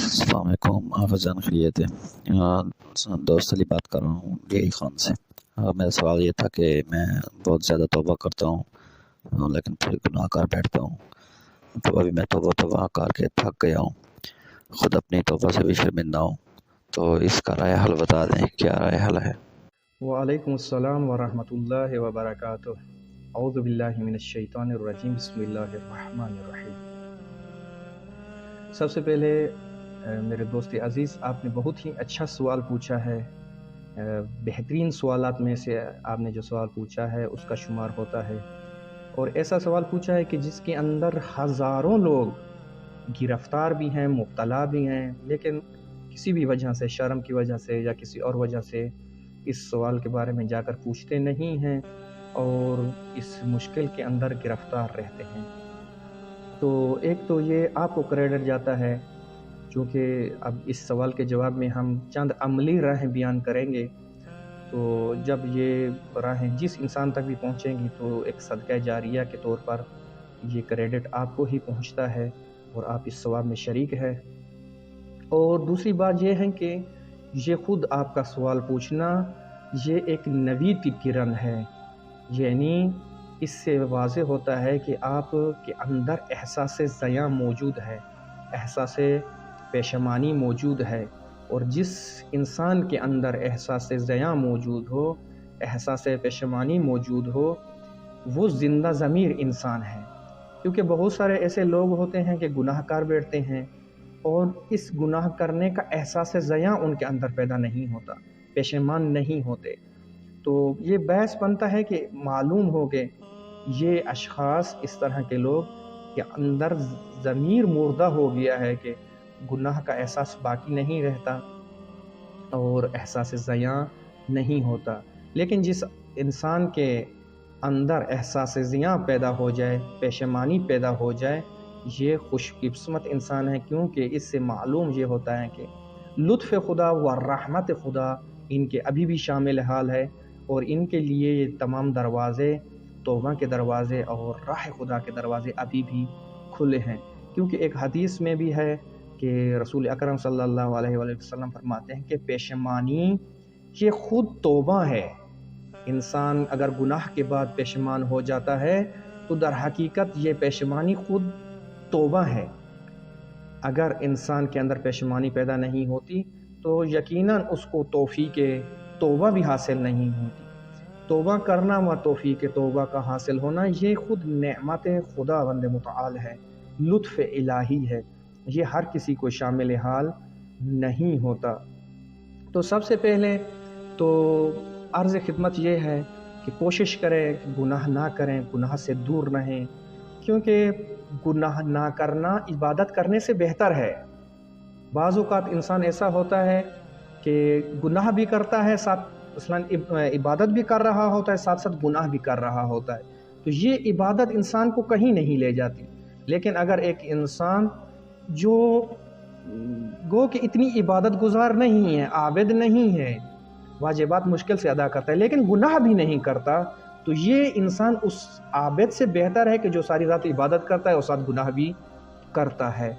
السلام علیکم، آپ جان خیریت ہے؟ دوست علی بات کر رہا ہوں ڈی خان سے۔ میرا سوال یہ تھا کہ میں بہت زیادہ توبہ کرتا ہوں، لیکن پھر گناہ کار بیٹھتا ہوں۔ تو ابھی میں توبہ کر کے تھک گیا ہوں، خود اپنی توبہ سے بھی شرمندہ ہوں۔ تو اس کا رائے حل بتا دیں، کیا رائے حل ہے؟ وعلیکم السلام ورحمۃ اللہ وبرکاتہ۔ اعوذ باللہ من الشیطان الرجیم، بسم اللہ الرحمن الرحیم۔ سب سے پہلے میرے دوست عزیز، آپ نے بہت ہی اچھا سوال پوچھا ہے۔ بہترین سوالات میں سے آپ نے جو سوال پوچھا ہے اس کا شمار ہوتا ہے، اور ایسا سوال پوچھا ہے کہ جس کے اندر ہزاروں لوگ گرفتار بھی ہیں، مبتلا بھی ہیں، لیکن کسی بھی وجہ سے، شرم کی وجہ سے یا کسی اور وجہ سے اس سوال کے بارے میں جا کر پوچھتے نہیں ہیں اور اس مشکل کے اندر گرفتار رہتے ہیں۔ تو ایک تو یہ آپ کو کریڈٹ جاتا ہے، چونکہ اب اس سوال کے جواب میں ہم چند عملی راہیں بیان کریں گے، تو جب یہ راہیں جس انسان تک بھی پہنچیں گی تو ایک صدقہ جاریہ کے طور پر یہ کریڈٹ آپ کو ہی پہنچتا ہے اور آپ اس ثواب میں شریک ہے۔ اور دوسری بات یہ ہے کہ یہ خود آپ کا سوال پوچھنا یہ ایک نوید کی کرن ہے، یعنی اس سے واضح ہوتا ہے کہ آپ کے اندر احساس زیاں موجود ہے، احساس پشیمانی موجود ہے، اور جس انسان کے اندر احساس زیاں موجود ہو، احساس پشیمانی موجود ہو، وہ زندہ ضمیر انسان ہے۔ کیونکہ بہت سارے ایسے لوگ ہوتے ہیں کہ گناہ کار بیٹھتے ہیں اور اس گناہ کرنے کا احساس زیاں ان کے اندر پیدا نہیں ہوتا، پشیمان نہیں ہوتے۔ تو یہ بحث بنتا ہے کہ معلوم ہو کہ یہ اشخاص، اس طرح کے لوگ کے اندر ضمیر مردہ ہو گیا ہے کہ گناہ کا احساس باقی نہیں رہتا اور احساس زیاں نہیں ہوتا۔ لیکن جس انسان کے اندر احساس زیاں پیدا ہو جائے، پشیمانی پیدا ہو جائے، یہ خوش قسمت انسان ہے، کیونکہ اس سے معلوم یہ ہوتا ہے کہ لطف خدا و رحمت خدا ان کے ابھی بھی شامل حال ہے، اور ان کے لیے یہ تمام دروازے، توبہ کے دروازے اور راہ خدا کے دروازے ابھی بھی کھلے ہیں۔ کیونکہ ایک حدیث میں بھی ہے کہ رسول اکرم صلی اللہ علیہ وآلہ وسلم فرماتے ہیں کہ پشیمانی یہ خود توبہ ہے۔ انسان اگر گناہ کے بعد پشیمان ہو جاتا ہے تو در حقیقت یہ پشیمانی خود توبہ ہے۔ اگر انسان کے اندر پشیمانی پیدا نہیں ہوتی تو یقیناً اس کو توفیق توبہ بھی حاصل نہیں ہوتی۔ توبہ کرنا و توفیق توبہ کا حاصل ہونا یہ خود نعمت خداوند متعال ہے، لطف الہی ہے، یہ ہر کسی کو شامل حال نہیں ہوتا۔ تو سب سے پہلے تو عرض خدمت یہ ہے کہ کوشش کریں کہ گناہ نہ کریں، گناہ سے دور رہیں، کیونکہ گناہ نہ کرنا عبادت کرنے سے بہتر ہے۔ بعض اوقات انسان ایسا ہوتا ہے کہ گناہ بھی کرتا ہے، ساتھ مثلاً عبادت بھی کر رہا ہوتا ہے، ساتھ ساتھ گناہ بھی کر رہا ہوتا ہے، تو یہ عبادت انسان کو کہیں نہیں لے جاتی۔ لیکن اگر ایک انسان جو گو کہ اتنی عبادت گزار نہیں ہے، عابد نہیں ہے، واجبات مشکل سے ادا کرتا ہے لیکن گناہ بھی نہیں کرتا، تو یہ انسان اس عابد سے بہتر ہے کہ جو ساری رات عبادت کرتا ہے اور ساتھ گناہ بھی کرتا ہے۔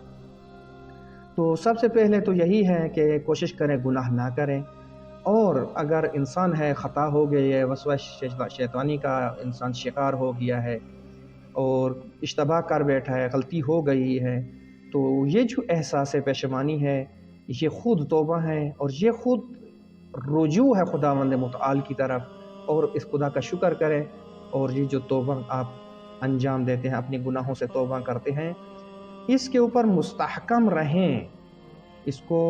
تو سب سے پہلے تو یہی ہے کہ کوشش کریں گناہ نہ کریں، اور اگر انسان ہے خطا ہو گئی ہے، وسوسہ شیطانی کا انسان شکار ہو گیا ہے اور اشتباہ کر بیٹھا ہے، غلطی ہو گئی ہے، تو یہ جو احساس پشیمانی ہے یہ خود توبہ ہے، اور یہ خود رجوع ہے خداوند متعال کی طرف، اور اس خدا کا شکر کریں۔ اور یہ جو توبہ آپ انجام دیتے ہیں، اپنی گناہوں سے توبہ کرتے ہیں، اس کے اوپر مستحکم رہیں، اس کو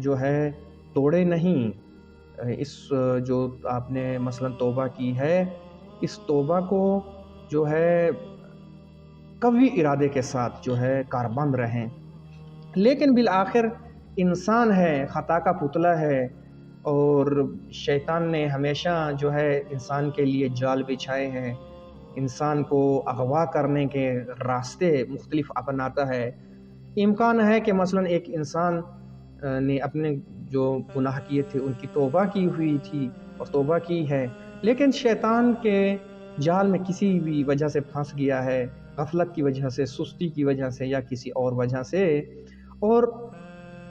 جو ہے توڑے نہیں۔ اس جو آپ نے مثلا توبہ کی ہے، اس توبہ کو جو ہے قوی ارادے کے ساتھ جو ہے کاربند رہیں۔ لیکن بالآخر انسان ہے، خطا کا پتلا ہے، اور شیطان نے ہمیشہ جو ہے انسان کے لیے جال بچھائے ہیں، انسان کو اغوا کرنے کے راستے مختلف اپناتا ہے۔ امکان ہے کہ مثلا ایک انسان نے اپنے جو گناہ کیے تھے ان کی توبہ کی ہوئی تھی اور توبہ کی ہے، لیکن شیطان کے جال میں کسی بھی وجہ سے پھنس گیا ہے، غفلت کی وجہ سے، سستی کی وجہ سے یا کسی اور وجہ سے، اور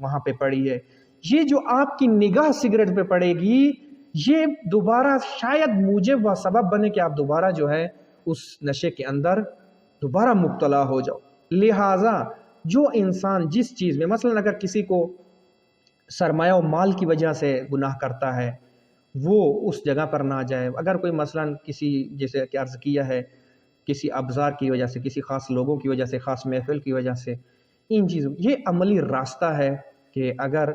وہاں پہ پڑی ہے، یہ جو آپ کی نگاہ سگریٹ پہ پڑے گی، یہ دوبارہ شاید موجب و سبب بنے کہ آپ دوبارہ جو ہے اس نشے کے اندر دوبارہ مبتلا ہو جاؤ۔ لہٰذا جو انسان جس چیز میں، مثلا اگر کسی کو سرمایہ و مال کی وجہ سے گناہ کرتا ہے، وہ اس جگہ پر نہ جائے۔ اگر کوئی مثلا کسی، جیسے کہ عرض کیا ہے، کسی ابزار کی وجہ سے، کسی خاص لوگوں کی وجہ سے، خاص محفل کی وجہ سے، ان چیزوں، یہ عملی راستہ ہے کہ اگر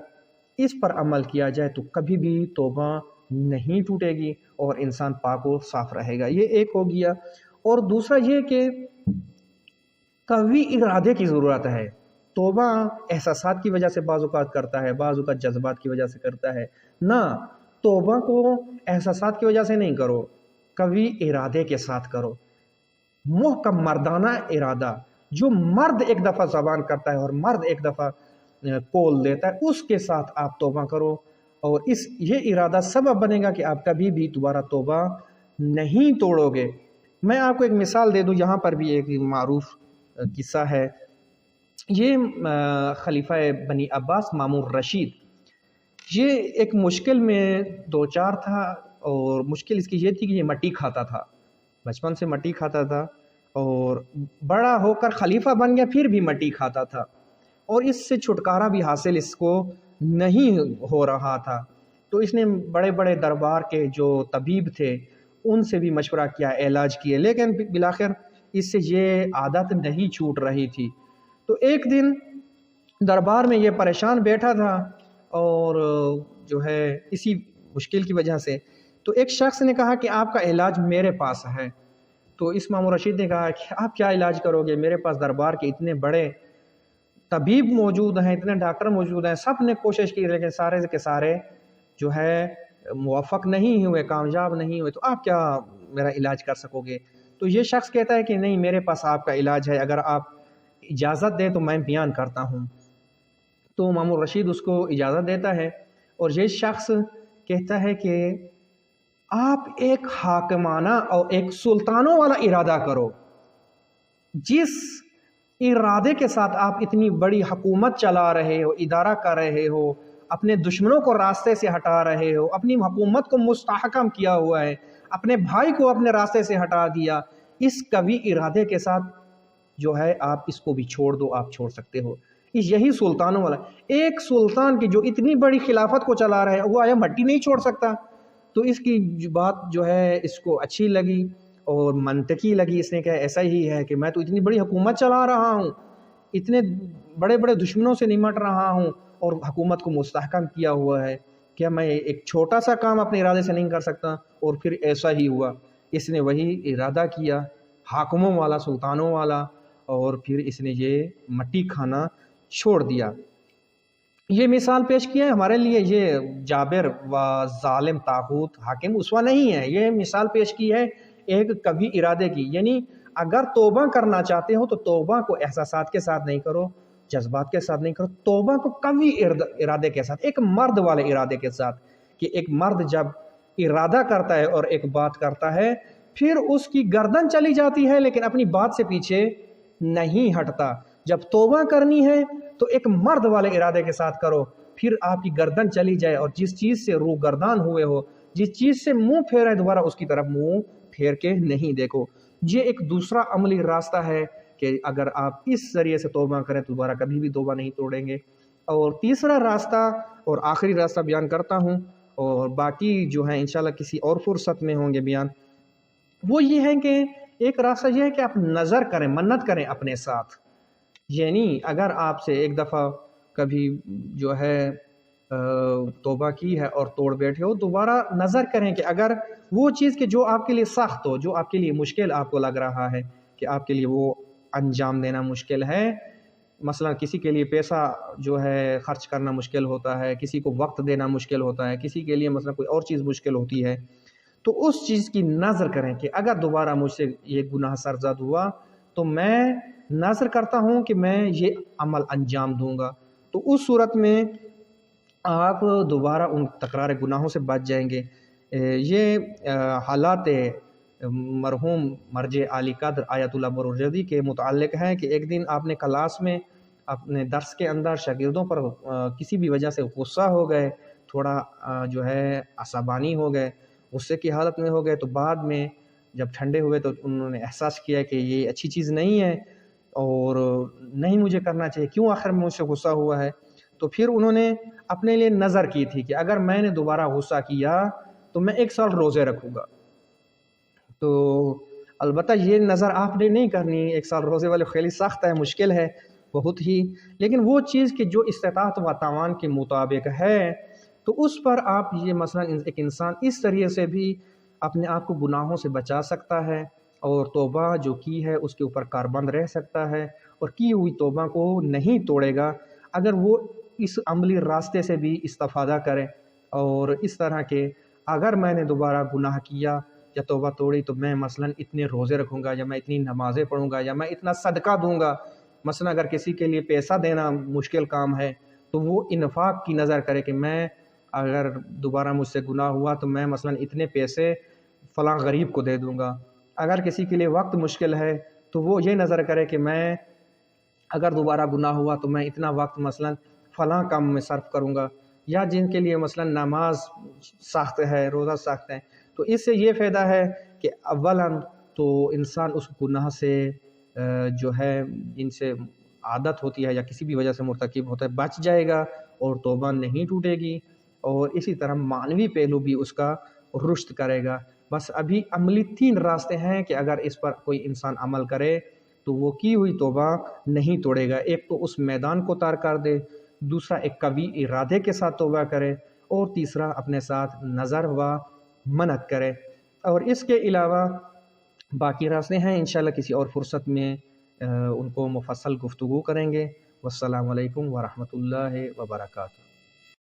اس پر عمل کیا جائے تو کبھی بھی توبہ نہیں ٹوٹے گی اور انسان پاک و صاف رہے گا۔ یہ ایک ہو گیا۔ اور دوسرا یہ کہ قوی ارادے کی ضرورت ہے۔ توبہ احساسات کی وجہ سے بعض اوقات کرتا ہے، بعض اوقات جذبات کی وجہ سے کرتا ہے، نہ توبہ کو احساسات کی وجہ سے نہیں کرو، قوی ارادے کے ساتھ کرو، محکم مردانہ ارادہ۔ جو مرد ایک دفعہ زبان کرتا ہے اور مرد ایک دفعہ قول دیتا ہے، اس کے ساتھ آپ توبہ کرو، اور یہ ارادہ سبب بنے گا کہ آپ کبھی بھی دوبارہ توبہ نہیں توڑو گے۔ میں آپ کو ایک مثال دے دوں، یہاں پر بھی ایک معروف قصہ ہے۔ یہ خلیفہ بنی عباس مامون رشید، یہ ایک مشکل میں دو چار تھا، اور مشکل اس کی یہ تھی کہ یہ مٹی کھاتا تھا، بچپن سے مٹی کھاتا تھا، اور بڑا ہو کر خلیفہ بن گیا پھر بھی مٹی کھاتا تھا، اور اس سے چھٹکارا بھی حاصل اس کو نہیں ہو رہا تھا۔ تو اس نے بڑے بڑے دربار کے جو طبیب تھے ان سے بھی مشورہ کیا، علاج کیے، لیکن بالآخر اس سے یہ عادت نہیں چھوٹ رہی تھی۔ تو ایک دن دربار میں یہ پریشان بیٹھا تھا، اور جو ہے اسی مشکل کی وجہ سے، تو ایک شخص نے کہا کہ آپ کا علاج میرے پاس ہے۔ تو اس مامون رشید نے کہا کہ آپ کیا علاج کرو گے؟ میرے پاس دربار کے اتنے بڑے طبیب موجود ہیں، اتنے ڈاکٹر موجود ہیں، سب نے کوشش کی لیکن سارے کے سارے جو ہے موفق نہیں ہوئے، کامیاب نہیں ہوئے، تو آپ کیا میرا علاج کر سکو گے؟ تو یہ شخص کہتا ہے کہ نہیں، میرے پاس آپ کا علاج ہے، اگر آپ اجازت دیں تو میں بیان کرتا ہوں۔ تو مامون رشید اس کو اجازت دیتا ہے، اور یہ شخص کہتا ہے کہ آپ ایک حاکمانہ اور ایک سلطانوں والا ارادہ کرو، جس ارادے کے ساتھ آپ اتنی بڑی حکومت چلا رہے ہو، ادارہ کر رہے ہو، اپنے دشمنوں کو راستے سے ہٹا رہے ہو، اپنی حکومت کو مستحکم کیا ہوا ہے، اپنے بھائی کو اپنے راستے سے ہٹا دیا، اس قوی ارادے کے ساتھ جو ہے آپ اس کو بھی چھوڑ دو، آپ چھوڑ سکتے ہو۔ یہی سلطانوں والا، ایک سلطان کی جو اتنی بڑی خلافت کو چلا رہا ہے، وہ آیا مٹی نہیں چھوڑ سکتا؟ تو اس کی بات جو ہے اس کو اچھی لگی اور منطقی لگی۔ اس نے کہا ایسا ہی ہے کہ میں تو اتنی بڑی حکومت چلا رہا ہوں، اتنے بڑے بڑے دشمنوں سے نمٹ رہا ہوں اور حکومت کو مستحکم کیا ہوا ہے، کیا میں ایک چھوٹا سا کام اپنے ارادے سے نہیں کر سکتا؟ اور پھر ایسا ہی ہوا، اس نے وہی ارادہ کیا، حاکموں والا، سلطانوں والا، اور پھر اس نے یہ مٹی کھانا چھوڑ دیا۔ یہ مثال پیش کیا ہے ہمارے لیے، یہ جابر و ظالم طاغوت حاکم اسوہ نہیں ہے، یہ مثال پیش کی ہے ایک قوی ارادے کی۔ یعنی اگر توبہ کرنا چاہتے ہو تو توبہ کو احساسات کے ساتھ نہیں کرو، جذبات کے ساتھ نہیں کرو، توبہ کو قوی ارادے کے ساتھ، ایک مرد والے ارادے کے ساتھ، کہ ایک مرد جب ارادہ کرتا ہے اور ایک بات کرتا ہے، پھر اس کی گردن چلی جاتی ہے لیکن اپنی بات سے پیچھے نہیں ہٹتا۔ جب توبہ کرنی ہے تو ایک مرد والے ارادے کے ساتھ کرو، پھر آپ کی گردن چلی جائے، اور جس چیز سے روح گردان ہوئے ہو، جس چیز سے منہ پھیرے، دوبارہ اس کی طرف منہ پھیر کے نہیں دیکھو۔ یہ ایک دوسرا عملی راستہ ہے کہ اگر آپ اس ذریعے سے توبہ کریں تو دوبارہ کبھی بھی توبہ نہیں توڑیں گے۔ اور تیسرا راستہ اور آخری راستہ بیان کرتا ہوں، اور باقی جو ہیں انشاءاللہ کسی اور فرصت میں ہوں گے بیان۔ وہ یہ ہے کہ ایک راستہ یہ ہے کہ آپ نظر کریں، منت کریں اپنے ساتھ۔ یعنی اگر آپ سے ایک دفعہ کبھی جو ہے توبہ کی ہے اور توڑ بیٹھے ہو، دوبارہ نظر کریں کہ اگر وہ چیز کہ جو آپ کے لیے سخت ہو، جو آپ کے لیے مشکل آپ کو لگ رہا ہے کہ آپ کے لیے وہ انجام دینا مشکل ہے، مثلا کسی کے لیے پیسہ جو ہے خرچ کرنا مشکل ہوتا ہے، کسی کو وقت دینا مشکل ہوتا ہے، کسی کے لیے مثلا کوئی اور چیز مشکل ہوتی ہے، تو اس چیز کی نظر کریں کہ اگر دوبارہ مجھ سے یہ گناہ سرزد ہوا تو میں نظر کرتا ہوں کہ میں یہ عمل انجام دوں گا، تو اس صورت میں آپ دوبارہ ان تکرار گناہوں سے بچ جائیں گے۔ یہ حالات مرحوم مرجع عالی قدر آیت اللہ برجردی کے متعلق ہے کہ ایک دن آپ نے کلاس میں اپنے درس کے اندر شاگردوں پر کسی بھی وجہ سے غصہ ہو گئے، تھوڑا جو ہے عصبانی ہو گئے، غصے کی حالت میں ہو گئے، تو بعد میں جب ٹھنڈے ہوئے تو انہوں نے احساس کیا کہ یہ اچھی چیز نہیں ہے اور نہیں مجھے کرنا چاہیے، کیوں آخر مجھ سے غصہ ہوا ہے. تو پھر انہوں نے اپنے لیے نظر کی تھی کہ اگر میں نے دوبارہ غصہ کیا تو میں 1 سال روزے رکھوں گا. تو البتہ یہ نظر آپ نے نہیں کرنی، 1 سال روزے والے خیلی سخت ہے، مشکل ہے بہت ہی، لیکن وہ چیز کہ جو استطاعت و توان کے مطابق ہے تو اس پر آپ یہ مثلا ایک انسان اس طریقے سے بھی اپنے آپ کو گناہوں سے بچا سکتا ہے اور توبہ جو کی ہے اس کے اوپر کاربند رہ سکتا ہے، اور کی ہوئی توبہ کو نہیں توڑے گا اگر وہ اس عملی راستے سے بھی استفادہ کرے، اور اس طرح کے اگر میں نے دوبارہ گناہ کیا یا توبہ توڑی تو میں مثلا اتنے روزے رکھوں گا، یا میں اتنی نمازیں پڑھوں گا، یا میں اتنا صدقہ دوں گا. مثلا اگر کسی کے لیے پیسہ دینا مشکل کام ہے تو وہ انفاق کی نظر کرے کہ میں اگر دوبارہ مجھ سے گناہ ہوا تو میں مثلا اتنے پیسے فلاں غریب کو دے دوں گا. اگر کسی کے لیے وقت مشکل ہے تو وہ یہ نظر کرے کہ میں اگر دوبارہ گناہ ہوا تو میں اتنا وقت مثلا فلاں کام میں صرف کروں گا. یا جن کے لیے مثلا نماز سخت ہے، روزہ سخت ہے، تو اس سے یہ فائدہ ہے کہ اولاً تو انسان اس گناہ سے جو ہے جن سے عادت ہوتی ہے یا کسی بھی وجہ سے مرتکب ہوتا ہے بچ جائے گا اور توبہ نہیں ٹوٹے گی، اور اسی طرح معنوی پہلو بھی اس کا رشد کرے گا. بس ابھی عملی 3 راستے ہیں کہ اگر اس پر کوئی انسان عمل کرے تو وہ کی ہوئی توبہ نہیں توڑے گا. ایک تو اس میدان کو ترک کر دے، دوسرا ایک قوی ارادے کے ساتھ توبہ کرے، اور تیسرا اپنے ساتھ نظر و منعت کرے. اور اس کے علاوہ باقی راستے ہیں، انشاءاللہ کسی اور فرصت میں ان کو مفصل گفتگو کریں گے. والسلام علیکم ورحمۃ اللہ وبرکاتہ.